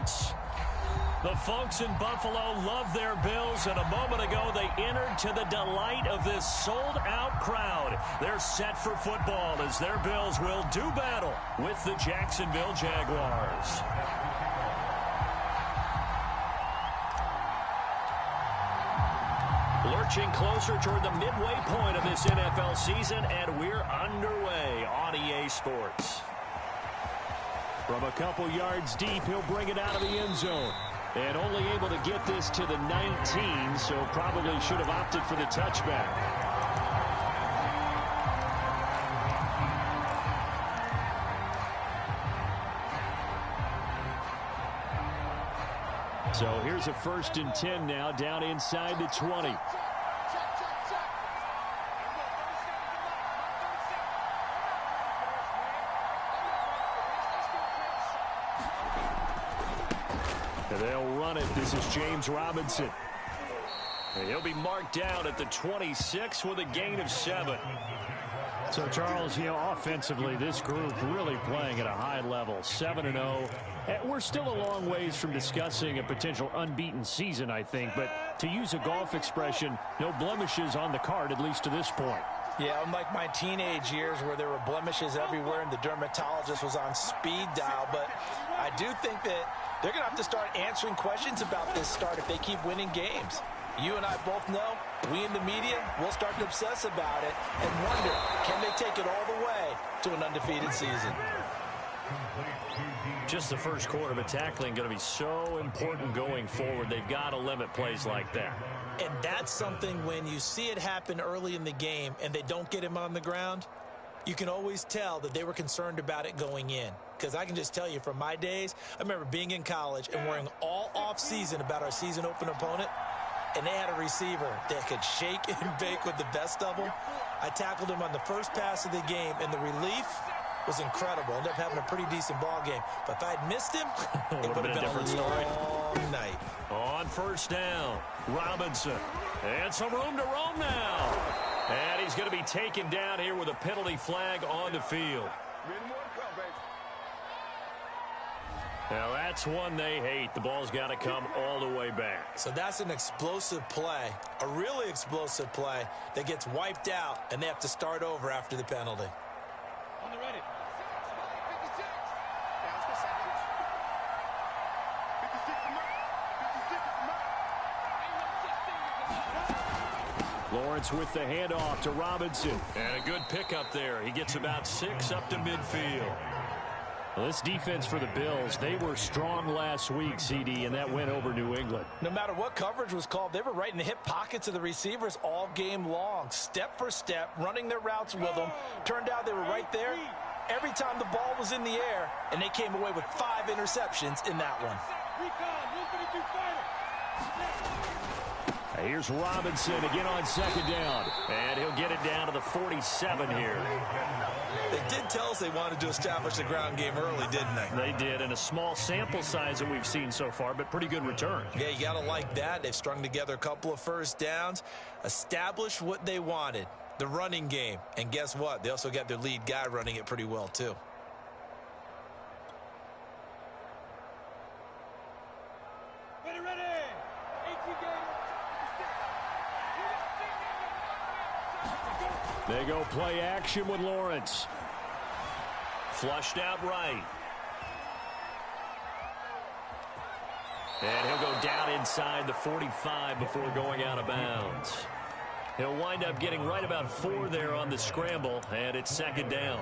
Sports. The folks in Buffalo love their Bills, and a moment ago they entered to the delight of this sold-out crowd. They're set for football as their Bills will do battle with the Jacksonville Jaguars. Lurching closer toward the midway point of this NFL season, and we're underway on EA Sports. From a couple yards deep, he'll bring it out of the end zone. And only able to get this to the 19, so probably should have opted for the touchback. So here's a 1st and 10 now, down inside the 20. They'll run it. This is James Robinson. And he'll be marked down at the 26 with a gain of 7. So, Charles, offensively, this group really playing at a high level, 7-0. We're still a long ways from discussing a potential unbeaten season, I think. But to use a golf expression, no blemishes on the card, at least to this point. Yeah, unlike my teenage years where there were blemishes everywhere and the dermatologist was on speed dial. But I do think that they're going to have to start answering questions about this start if they keep winning games. You and I both know, we in the media will start to obsess about it and wonder, can they take it all the way to an undefeated season? Just the first quarter, but tackling going to be so important going forward. They've got to limit plays like that. And that's something when you see it happen early in the game and they don't get him on the ground, you can always tell that they were concerned about it going in. Because I can just tell you from my days, I remember being in college and worrying all off-season about our season open opponent, and they had a receiver that could shake and bake with the best of them. I tackled him on the first pass of the game, and the relief was incredible. Ended up having a pretty decent ball game. But if I had missed him, it would have been a different story. Long night. On 1st down, Robinson. And some room to roam now. And he's going to be taken down here with a penalty flag on the field. Now that's one they hate. The ball's got to come all the way back. So that's an explosive play, a really explosive play that gets wiped out, and they have to start over after the penalty. On the ready. 56. Lawrence with the handoff to Robinson. And a good pickup there. He gets about 6 up to midfield. Well, this defense for the Bills, they were strong last week, CD, and that went over New England. No matter what coverage was called, they were right in the hip pockets of the receivers all game long, step for step, running their routes with them. Turned out they were right there every time the ball was in the air, and they came away with 5 interceptions in that one. Here's Robinson again on 2nd down, and he'll get it down to the 47 here. They did tell us they wanted to establish the ground game early, didn't they? They did, and a small sample size that we've seen so far, but pretty good return. Yeah, you got to like that. They've strung together a couple of 1st downs, established what they wanted, the running game. And guess what? They also got their lead guy running it pretty well, too. Ready. 18 games. They go play action with Lawrence. Flushed out right. And he'll go down inside the 45 before going out of bounds. He'll wind up getting right about 4 there on the scramble, and it's 2nd down.